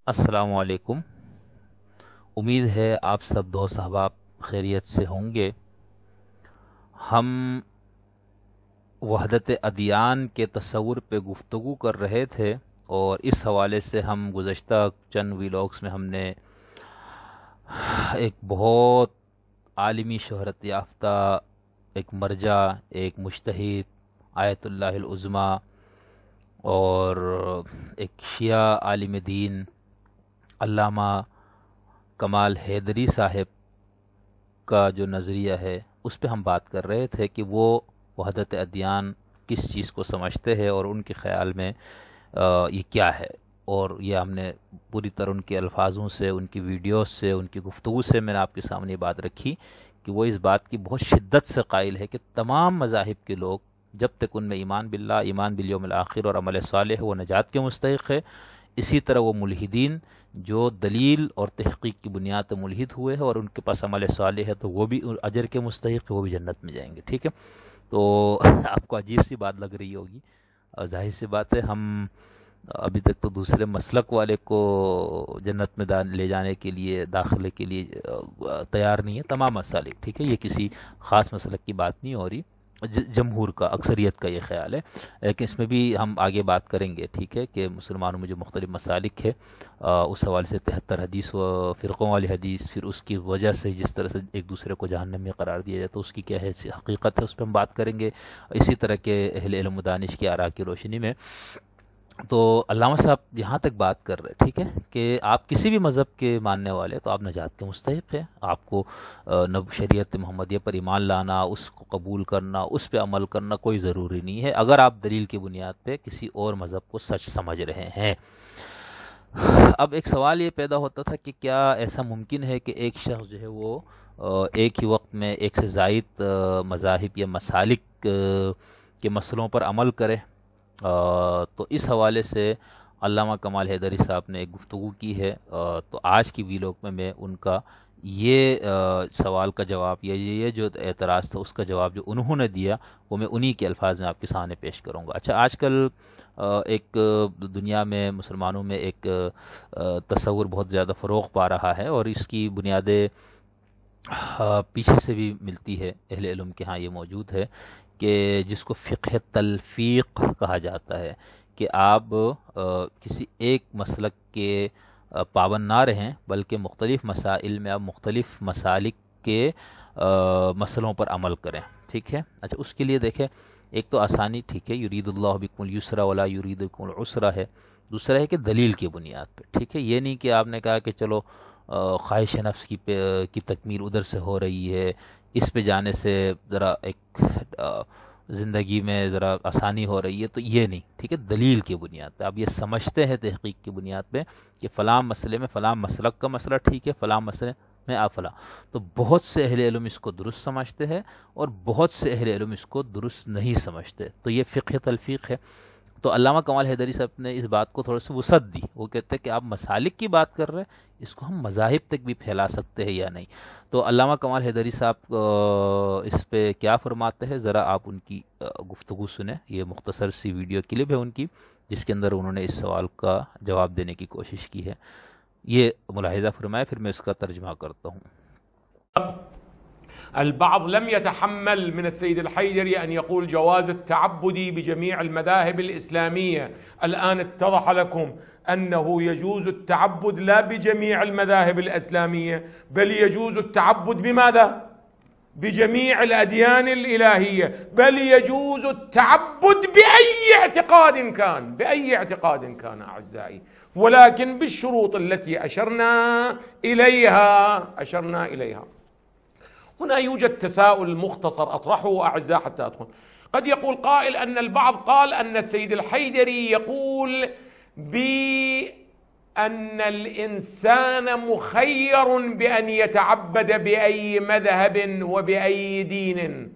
السلام علیکم۔ امید ہے آپ سب دوست احباب خیریت سے ہوں گے۔ ہم وحدت ادیان کے تصور پہ گفتگو کر رہے تھے، اور اس حوالے سے ہم گزشتہ چند ویلاگس میں ہم نے ایک بہت عالمی شہرت یافتہ ایک مرجع، ایک مجتہد، آیت اللہ العظمیٰ، اور ایک شیعہ عالم دین علامہ کمال حیدری صاحب کا جو نظریہ ہے اس پہ ہم بات کر رہے تھے کہ وہ وحدت ادیان کس چیز کو سمجھتے ہیں اور ان کے خیال میں یہ کیا ہے۔ اور یہ ہم نے پوری طرح ان کے الفاظوں سے، ان کی ویڈیوز سے، ان کی گفتگو سے میں نے آپ کے سامنے یہ بات رکھی کہ وہ اس بات کی بہت شدت سے قائل ہے کہ تمام مذاہب کے لوگ جب تک ان میں ایمان باللہ، ایمان بالیوم الآخر اور عمل صالح ہے، وہ نجات کے مستحق ہے۔ اسی طرح وہ ملحدین جو دلیل اور تحقیق کی بنیاد پر ملحد ہوئے ہیں اور ان کے پاس عمل صالح ہے، تو وہ بھی اجر کے مستحق ہے، وہ بھی جنت میں جائیں گے۔ ٹھیک ہے، تو آپ کو عجیب سی بات لگ رہی ہوگی، اور ظاہر سی بات ہے ہم ابھی تک تو دوسرے مسلک والے کو جنت میں لے جانے کے لیے، داخلے کے لیے تیار نہیں ہے، تمام مسالک۔ ٹھیک ہے، یہ کسی خاص مسلک کی بات نہیں ہو رہی، جمہور کا، اکثریت کا یہ خیال ہے، لیکن اس میں بھی ہم آگے بات کریں گے۔ ٹھیک ہے، کہ مسلمانوں میں جو مختلف مسالک ہے، اس حوالے سے 73 حدیث و فرقوں والی حدیث، پھر اس کی وجہ سے جس طرح سے ایک دوسرے کو جہنم میں قرار دیا جائے تو اس کی کیا ہے حقیقت ہے، اس پہ ہم بات کریں گے، اسی طرح کے اہل علم و دانش کی آراء کی روشنی میں۔ تو علامہ صاحب یہاں تک بات کر رہے، ٹھیک ہے، کہ آپ کسی بھی مذہب کے ماننے والے تو آپ نجات کے مستحق ہیں۔ آپ کو شریعت محمدیہ پر ایمان لانا، اس کو قبول کرنا، اس پہ عمل کرنا کوئی ضروری نہیں ہے، اگر آپ دلیل کی بنیاد پہ کسی اور مذہب کو سچ سمجھ رہے ہیں۔ اب ایک سوال یہ پیدا ہوتا تھا کہ کیا ایسا ممکن ہے کہ ایک شخص جو ہے وہ ایک ہی وقت میں ایک سے زائد مذاہب یا مسالک کے مسئلوں پر عمل کرے؟ تو اس حوالے سے علامہ کمال حیدری صاحب نے ایک گفتگو کی ہے، تو آج کی ویلاگ میں ان کا یہ سوال کا جواب، یہ جو اعتراض تھا اس کا جواب جو انہوں نے دیا، وہ میں انہی کے الفاظ میں آپ کے سامنے پیش کروں گا۔ اچھا، آج کل ایک دنیا میں، مسلمانوں میں ایک تصور بہت زیادہ فروغ پا رہا ہے، اور اس کی بنیادیں پیچھے سے بھی ملتی ہے، اہل علم کے ہاں یہ موجود ہے، کہ جس کو فقہ تلفیق کہا جاتا ہے، کہ آپ کسی ایک مسلک کے پابند نہ رہیں، بلکہ مختلف مسائل میں آپ مختلف مسالک کے مسئلوں پر عمل کریں۔ ٹھیک ہے، اچھا، اس کے لیے دیکھیں، ایک تو آسانی، ٹھیک ہے، یرید اللہ بکم اليسر ولا یرید بکم العسر ہے، دوسرا ہے کہ دلیل کی بنیاد پہ۔ ٹھیک ہے، یہ نہیں کہ آپ نے کہا کہ چلو خواہش نفس کی تکمیل ادھر سے ہو رہی ہے، اس پہ جانے سے ذرا ایک زندگی میں ذرا آسانی ہو رہی ہے، تو یہ نہیں۔ ٹھیک ہے، دلیل کی بنیاد پہ آپ یہ سمجھتے ہیں، تحقیق کی بنیاد پہ، کہ فلاں مسئلے میں فلاں مسلک کا مسئلہ ٹھیک ہے، فلاں مسئلے میں فلاں، تو بہت سے اہل علم اس کو درست سمجھتے ہیں اور بہت سے اہل علم اس کو درست نہیں سمجھتے، تو یہ فقہ تلفیق ہے۔ تو علامہ کمال حیدری صاحب نے اس بات کو تھوڑا سا وسعت دی، وہ کہتے ہیں کہ آپ مسالک کی بات کر رہے ہیں، اس کو ہم مذاہب تک بھی پھیلا سکتے ہیں یا نہیں۔ تو علامہ کمال حیدری صاحب اس پہ کیا فرماتے ہیں، ذرا آپ ان کی گفتگو سنیں۔ یہ مختصر سی ویڈیو کلپ ہے ان کی، جس کے اندر انہوں نے اس سوال کا جواب دینے کی کوشش کی ہے۔ یہ ملاحظہ فرمائے، پھر میں اس کا ترجمہ کرتا ہوں۔ البعض لم يتحمل من السيد الحيدري أن يقول جواز التعبد بجميع المذاهب الإسلامية. الآن اتضح لكم أنه يجوز التعبد لا بجميع المذاهب الإسلامية، بل يجوز التعبد بماذا؟ بجميع الأديان الإلهية، بل يجوز التعبد بأي اعتقاد كان، بأي اعتقاد كان أعزائي، ولكن بالشروط التي أشرنا إليها. هنا يوجد تساؤل مختصر أطرحه أعزائي حتى أدخل. قد يقول قائل أن البعض قال أن السيد الحيدري يقول بأن الإنسان مخير بأن يتعبد بأي مذهب وبأي دين،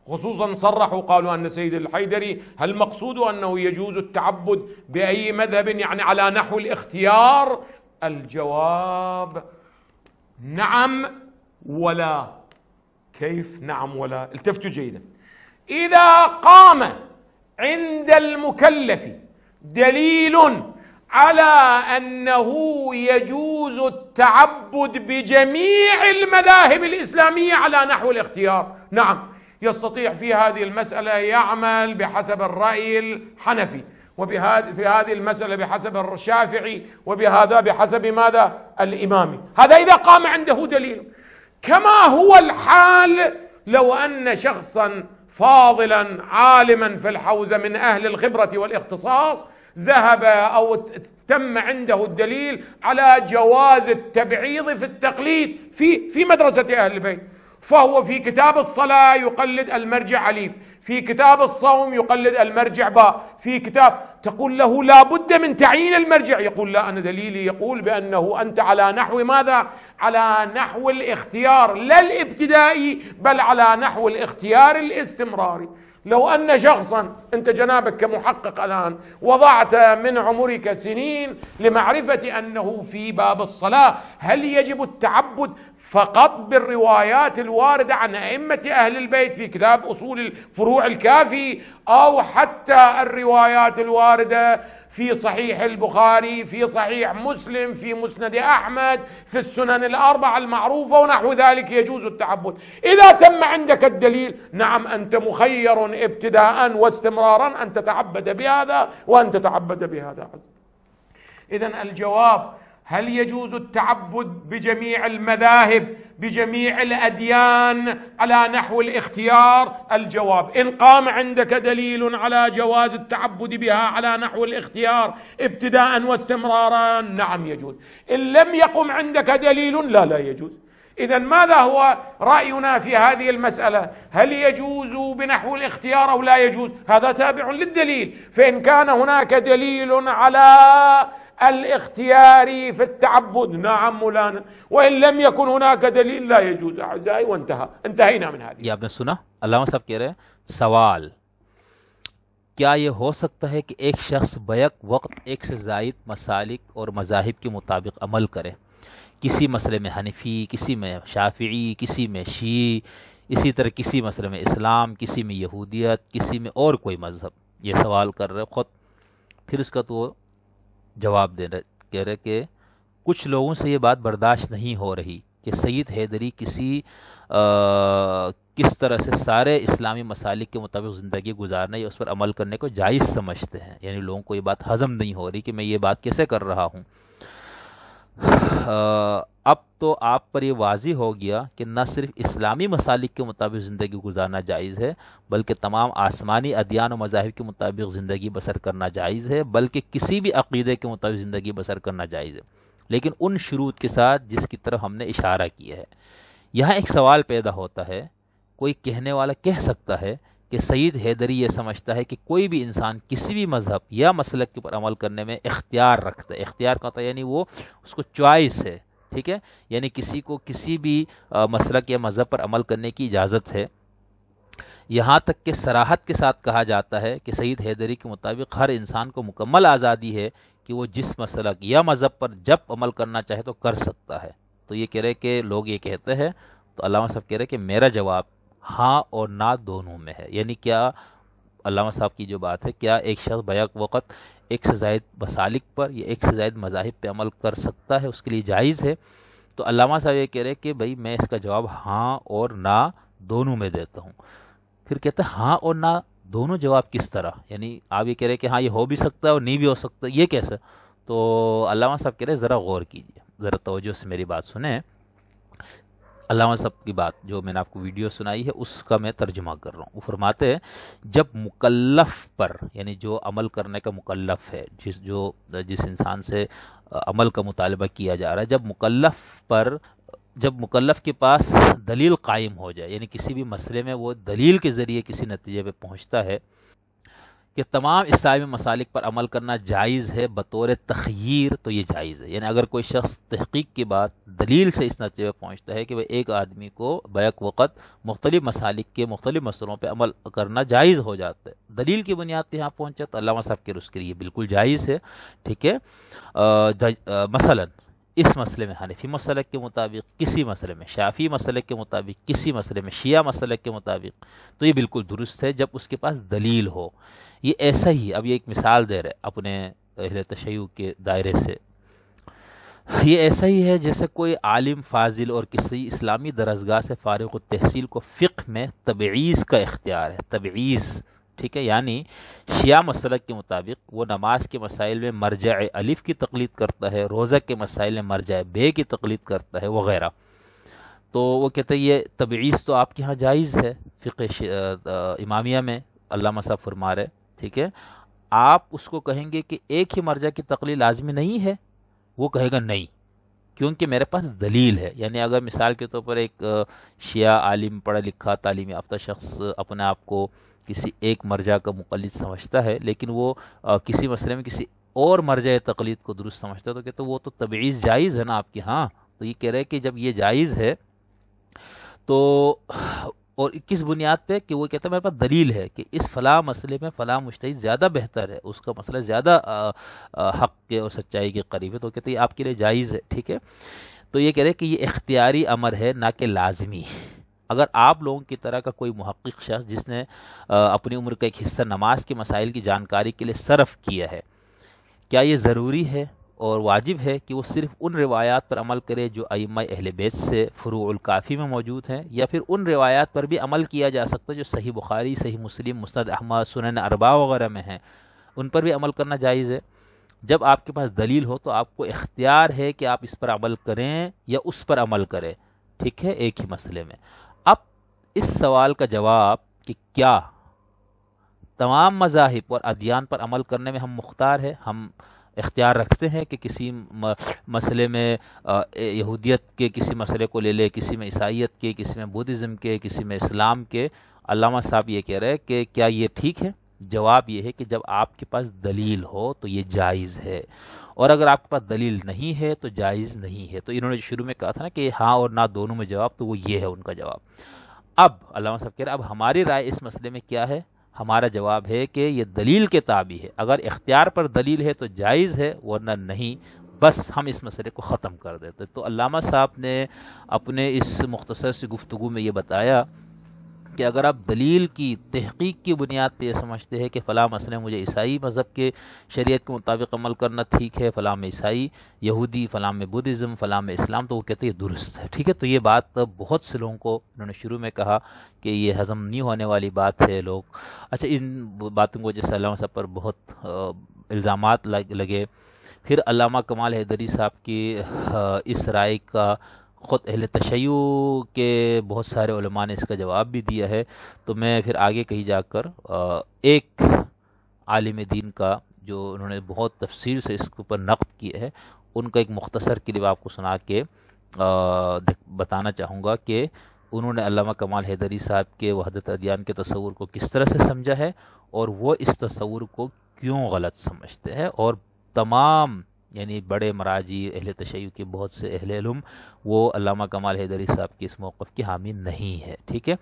خصوصا صرحوا قالوا أن السيد الحيدري هل مقصود أنه يجوز التعبد بأي مذهب يعني على نحو الاختيار؟ الجواب نعم ولا. كيف نعم ولا؟ التفتوا جيدا. إذا قام عند المكلف دليل على أنه يجوز التعبد بجميع المذاهب الإسلامية على نحو الاختيار. نعم، يستطيع في هذه المسألة يعمل بحسب الرأي الحنفي، في هذه المسألة بحسب الشافعي، وبهذا بحسب ماذا؟ الإمامي. هذا إذا قام عنده دليل. كما هو الحال لو أن شخصا فاضلا عالما في الحوزة من أهل الخبرة والاختصاص ذهب أو تم عنده الدليل على جواز التبعيض في التقليد في مدرسة أهل البيت، فهو في كتاب الصلاة يقلد المرجع أليف، في كتاب الصوم يقلد المرجع باء، في كتاب تقول له لا بد من تعيين المرجع، يقول لا، أنا دليلي يقول بأنه أنت على نحو ماذا؟ على نحو الاختيار لا الابتدائي، بل على نحو الاختيار الاستمراري. لو أن شخصا أنت جنابك كمحقق الآن وضعت من عمرك سنين لمعرفة أنه في باب الصلاة هل يجب التعبد فقط بالروايات الواردة عن أئمة أهل البيت في كتاب أصول الفروع الكافي، أو حتى الروايات الواردة في صحيح البخاري، في صحيح مسلم، في مسند أحمد، في السنن الأربعة المعروفة ونحو ذلك، يجوز التعبد. إذا تم عندك الدليل، نعم، أنت مخير ابتداء واستمرارا أن تتعبد بهذا وأن تتعبد بهذا. إذن الجواب: هل يجوز التعبد بجميع المذاهب بجميع الأديان على نحو الاختيار؟ الجواب: إن قام عندك دليل على جواز التعبد بها على نحو الاختيار ابتداء واستمرارا، نعم يجوز. إن لم يقم عندك دليل، لا يجوز. إذن ماذا هو رأينا في هذه المسألة؟ هل يجوز بنحو الاختيار أو لا يجوز؟ هذا تابع للدليل، فإن كان هناك دليل على الاختيار في التعبد، نعم مولانا، وإن لم يكن هناك دلیل لا يجوز. أعزائي، انتهينا من هذه. یہ آپ نے سنا، علامہ صاحب کہہ رہے ہیں سوال: کیا یہ ہو سکتا ہے کہ ایک شخص بیک وقت ایک سے زائد مسالک اور مذاہب کے مطابق عمل کرے؟ کسی مسئلے میں حنفی، کسی میں شافعی، کسی میں شیعی، اسی طرح کسی مسئلے میں اسلام، کسی میں یہودیت، کسی میں اور کوئی مذہب؟ یہ سوال کر رہے خود. پھر اس کا تو جواب دے رہے، کہہ رہے کہ کچھ لوگوں سے یہ بات برداشت نہیں ہو رہی کہ سید حیدری کس طرح سے سارے اسلامی مسالک کے مطابق زندگی گزارنے یا اس پر عمل کرنے کو جائز سمجھتے ہیں. یعنی لوگوں کو یہ بات ہضم نہیں ہو رہی کہ میں یہ بات کیسے کر رہا ہوں. اب تو آپ پر یہ واضح ہو گیا کہ نہ صرف اسلامی مسالک کے مطابق زندگی گزارنا جائز ہے، بلکہ تمام آسمانی ادیان و مذاہب کے مطابق زندگی بسر کرنا جائز ہے، بلکہ کسی بھی عقیدے کے مطابق زندگی بسر کرنا جائز ہے، لیکن ان شروط کے ساتھ جس کی طرف ہم نے اشارہ کیا ہے. یہاں ایک سوال پیدا ہوتا ہے، کوئی کہنے والا کہہ سکتا ہے کہ سید حیدری یہ سمجھتا ہے کہ کوئی بھی انسان کسی بھی مذہب یا مسلک کے اوپر عمل کرنے میں اختیار رکھتا ہے. اختیار کا ہوتا ہے یعنی وہ اس کو چوائس ہے، ٹھیک ہے، یعنی کسی کو کسی بھی مسلک یا مذہب پر عمل کرنے کی اجازت ہے. یہاں تک کہ صراحت کے ساتھ کہا جاتا ہے کہ سید حیدری کے مطابق ہر انسان کو مکمل آزادی ہے کہ وہ جس مسلک یا مذہب پر جب عمل کرنا چاہے تو کر سکتا ہے. تو یہ کہہ رہے کہ لوگ یہ کہتے ہیں، تو علامہ صاحب کہہ رہے کہ میرا جواب ہاں اور نہ دونوں میں ہے. یعنی کیا علامہ صاحب کی جو بات ہے، کیا ایک شخص بیک وقت ایک سے زائد مسالک پر یا ایک سے زائد مذاہب پہ عمل کر سکتا ہے، اس کے لیے جائز ہے؟ تو علامہ صاحب یہ کہہ رہے کہ بھائی میں اس کا جواب ہاں اور نہ دونوں میں دیتا ہوں. پھر کہتے ہیں ہاں اور نہ دونوں جواب کس طرح؟ یعنی آپ یہ کہہ رہے کہ ہاں یہ ہو بھی سکتا ہے اور نہیں بھی ہو سکتا، یہ کیسے؟ تو علامہ صاحب کہہ رہے ذرا غور کیجیے، ذرا توجہ سے میری بات سنیں. علامہ صاحب کی بات جو میں نے آپ کو ویڈیو سنائی ہے اس کا میں ترجمہ کر رہا ہوں. وہ فرماتے ہیں جب مکلف پر، یعنی جو عمل کرنے کا مکلف ہے، جس انسان سے عمل کا مطالبہ کیا جا رہا ہے، جب مکلف کے پاس دلیل قائم ہو جائے، یعنی کسی بھی مسئلے میں وہ دلیل کے ذریعے کسی نتیجے پہ پہنچتا ہے کہ تمام اسلامی مسالک پر عمل کرنا جائز ہے بطور تخییر، تو یہ جائز ہے. یعنی اگر کوئی شخص تحقیق کے بعد دلیل سے اس نتیجے پہ پہنچتا ہے کہ وہ ایک آدمی کو بیک وقت مختلف مسالک کے مختلف مسئلوں پہ عمل کرنا جائز ہو جاتا ہے، دلیل کی بنیاد پہ یہاں پہنچا، تو علامہ صاحب کے اس کے لیے بالکل جائز ہے. ٹھیک ہے، مثلا اس مسئلے میں حنفی مسلک کے مطابق، کسی مسئلے میں شافعی مسلک کے مطابق، کسی مسئلے میں شیعہ مسلک کے مطابق، تو یہ بالکل درست ہے جب اس کے پاس دلیل ہو. یہ ایسا ہی، اب یہ ایک مثال دے رہے اپنے اہل تشیع کے دائرے سے۔ یہ ایسا ہی ہے جیسے کوئی عالم فاضل اور کسی اسلامی درسگاہ سے فارغ التحصیل کو فقہ میں تبعیض کا اختیار ہے۔ تبعیض، ٹھیک ہے، یعنی شیعہ مسلک کے مطابق وہ نماز کے مسائل میں مرجع الف کی تقلید کرتا ہے، روزہ کے مسائل میں مرجع بے کی تقلید کرتا ہے وغیرہ۔ تو وہ کہتے ہیں یہ تبعیض تو آپ کے ہاں جائز ہے فقہ امامیہ میں، علامہ صاحب فرما رہے، ٹھیک ہے۔ آپ اس کو کہیں گے کہ ایک ہی مرجع کی تقلید لازمی نہیں ہے، وہ کہے گا نہیں، کیونکہ میرے پاس دلیل ہے۔ یعنی اگر مثال کے طور پر ایک شیعہ عالم پڑھا لکھا تعلیم یافتہ شخص اپنے آپ کو کسی ایک مرجع کا مقلد سمجھتا ہے، لیکن وہ کسی مسئلے میں کسی اور مرجع تقلید کو درست سمجھتا ہے، تو کہتے وہ تو تبعیض جائز ہے نا آپ کے ہاں۔ تو یہ کہہ رہے کہ جب یہ جائز ہے تو، اور کس بنیاد پہ کہ وہ کہتا ہے میرے پاس دلیل ہے کہ اس فلاں مسئلے میں فلاں مجتہد زیادہ بہتر ہے، اس کا مسئلہ زیادہ حق کے اور سچائی کے قریب ہے، تو کہتے ہیں آپ کے لیے جائز ہے، ٹھیک ہے۔ تو یہ کہہ رہے کہ یہ اختیاری امر ہے نہ کہ لازمی۔ اگر آپ لوگوں کی طرح کا کوئی محقق شخص جس نے اپنی عمر کا ایک حصہ نماز کے مسائل کی جانکاری کے لیے صرف کیا ہے، کیا یہ ضروری ہے اور واجب ہے کہ وہ صرف ان روایات پر عمل کرے جو ائمہ اہل بیت سے فروع الکافی میں موجود ہیں، یا پھر ان روایات پر بھی عمل کیا جا سکتا ہے جو صحیح بخاری، صحیح مسلم، مسند احمد، سنن اربعہ وغیرہ میں ہیں، ان پر بھی عمل کرنا جائز ہے؟ جب آپ کے پاس دلیل ہو تو آپ کو اختیار ہے کہ آپ اس پر عمل کریں یا اس پر عمل کریں، ٹھیک ہے، ایک ہی مسئلے میں۔ اب اس سوال کا جواب کہ کیا تمام مذاہب اور ادیان پر عمل کرنے میں ہم مختار ہیں، ہم اختیار رکھتے ہیں کہ کسی مسئلے میں یہودیت کے کسی مسئلے کو لے لے، کسی میں عیسائیت کے، کسی میں بدھزم کے، کسی میں اسلام کے؟ علامہ صاحب یہ کہہ رہے ہیں کہ کیا یہ ٹھیک ہے؟ جواب یہ ہے کہ جب آپ کے پاس دلیل ہو تو یہ جائز ہے، اور اگر آپ کے پاس دلیل نہیں ہے تو جائز نہیں ہے۔ تو انہوں نے شروع میں کہا تھا نا کہ ہاں اور نہ دونوں میں جواب، تو وہ یہ ہے ان کا جواب۔ اب علامہ صاحب کہہ رہے ہیں اب ہماری رائے اس مسئلے میں کیا ہے؟ ہمارا جواب ہے کہ یہ دلیل کے تابع ہے، اگر اختیار پر دلیل ہے تو جائز ہے، ورنہ نہیں، بس ہم اس مسئلے کو ختم کر دیتے۔ تو علامہ صاحب نے اپنے اس مختصر سی گفتگو میں یہ بتایا کہ اگر آپ دلیل کی تحقیق کی بنیاد پہ یہ سمجھتے ہیں کہ فلاں مسئلے مجھے عیسائی مذہب کے شریعت کے مطابق عمل کرنا ٹھیک ہے، فلاں میں عیسائی، یہودی، فلاں میں بدھزم، فلاں میں اسلام، تو وہ کہتے ہیں یہ درست ہے، ٹھیک ہے۔ تو یہ بات بہت سے لوگوں کو انہوں نے شروع میں کہا کہ یہ ہضم نہیں ہونے والی بات ہے، لوگ اچھا ان باتوں کو جیسے علامہ صاحب پر بہت الزامات لگے۔ پھر علامہ کمال حیدری صاحب کی اس رائے کا خود اہل تشیع کے بہت سارے علماء نے اس کا جواب بھی دیا ہے۔ تو میں پھر آگے کہیں جا کر ایک عالم دین کا جو انہوں نے بہت تفصیل سے اس کے اوپر نقد کیا ہے، ان کا ایک مختصر کلپ آپ کو سنا کے بتانا چاہوں گا کہ انہوں نے علامہ کمال حیدری صاحب کے وحدت ادیان کے تصور کو کس طرح سے سمجھا ہے، اور وہ اس تصور کو کیوں غلط سمجھتے ہیں، اور تمام یعنی بڑے مراجی اہل تشیع کے بہت سے اہل علم وہ علامہ کمال حیدری صاحب کے اس موقف کی حامی نہیں ہے، ٹھیک ہے۔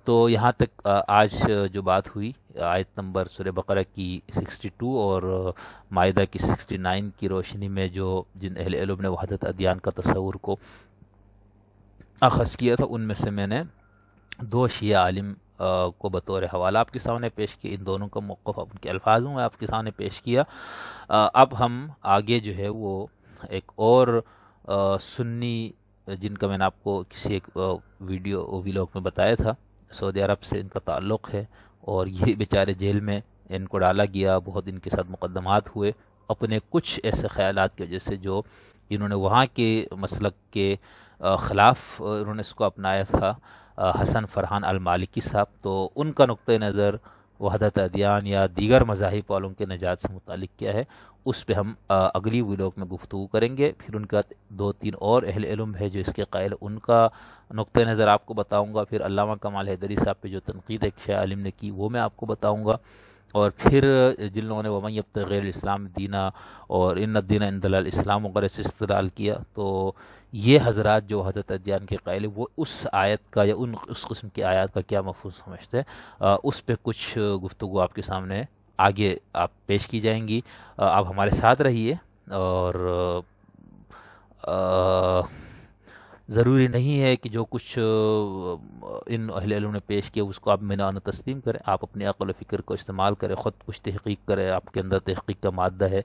تو یہاں تک آج جو بات ہوئی آیت نمبر سورہ بقرہ کی 62 اور مائدہ کی 69 کی روشنی میں جو جن اہل علم نے وحدت ادیان کا تصور کو اخذ کیا تھا، ان میں سے میں نے دو شیعہ عالم کو بطور حوالہ آپ کے سامنے پیش کیا، ان دونوں کا موقف ان کے الفاظوں میں آپ کے سامنے پیش کیا۔ اب ہم آگے جو ہے وہ ایک اور سنی جن کا میں نے آپ کو کسی ایک ویڈیو ویلاگ میں بتایا تھا، سعودی عرب سے ان کا تعلق ہے، اور یہ بیچارے جیل میں ان کو ڈالا گیا، بہت ان کے ساتھ مقدمات ہوئے اپنے کچھ ایسے خیالات کی وجہ سے جو انہوں نے وہاں کے مسلک کے خلاف انہوں نے اس کو اپنایا تھا، حسن فرحان المالکی صاحب۔ تو ان کا نقطہ نظر وحدت ادیان یا دیگر مذاہب والوں کے نجات سے متعلق کیا ہے، اس پہ ہم اگلی ویلاگ میں گفتگو کریں گے۔ پھر ان کا دو تین اور اہل علم ہے جو اس کے قائل، ان کا نقطہ نظر آپ کو بتاؤں گا۔ پھر علامہ کمال حیدری صاحب پہ جو تنقید ایک شیعہ عالم نے کی وہ میں آپ کو بتاؤں گا، اور پھر جن لوگوں نے وَمَن يَبْتَغِ غَيْرَ الْإِسْلَامِ دِينًا اور إِنَّ الدِّينَ عِندَ اللَّهِ الْإِسْلَامُ وغیرہ سے استدلال کیا، تو یہ حضرات جو وحدت ادیان کے قائل ہیں وہ اس آیت کا یا اس قسم کی آیات کا کیا مفہوم سمجھتے ہیں، اس پہ کچھ گفتگو آپ کے سامنے آگے آپ پیش کی جائیں گی۔ آپ ہمارے ساتھ رہیے، اور ضروری نہیں ہے کہ جو کچھ ان اہل علم نے پیش کیا اس کو آپ منان تسلیم کریں، آپ اپنی عقل و فکر کو استعمال کریں، خود کچھ تحقیق کریں، آپ کے اندر تحقیق کا مادہ ہے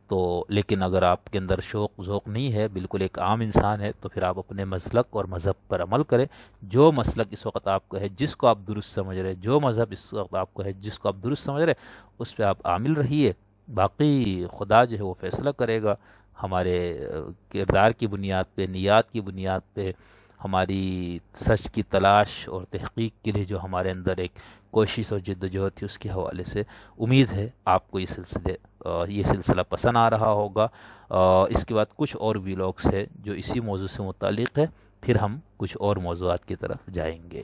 تو، لیکن اگر آپ کے اندر شوق ذوق نہیں ہے، بالکل ایک عام انسان ہے، تو پھر آپ اپنے مسلک اور مذہب پر عمل کریں۔ جو مسلک اس وقت آپ کو ہے، جس کو آپ درست سمجھ رہے، جو مذہب اس وقت آپ کو ہے جس کو آپ درست سمجھ رہے، اس پہ آپ عامل رہیے، باقی خدا جو ہے وہ فیصلہ کرے گا ہمارے کردار کی بنیاد پہ، نیات کی بنیاد پہ، ہماری سچ کی تلاش اور تحقیق کے لیے جو ہمارے اندر ایک کوشش اور جد و جہد تھی، اس کے حوالے سے امید ہے آپ کو یہ سلسلہ پسند آ رہا ہوگا۔ اس کے بعد کچھ اور ویلاگس ہے جو اسی موضوع سے متعلق ہے، پھر ہم کچھ اور موضوعات کی طرف جائیں گے۔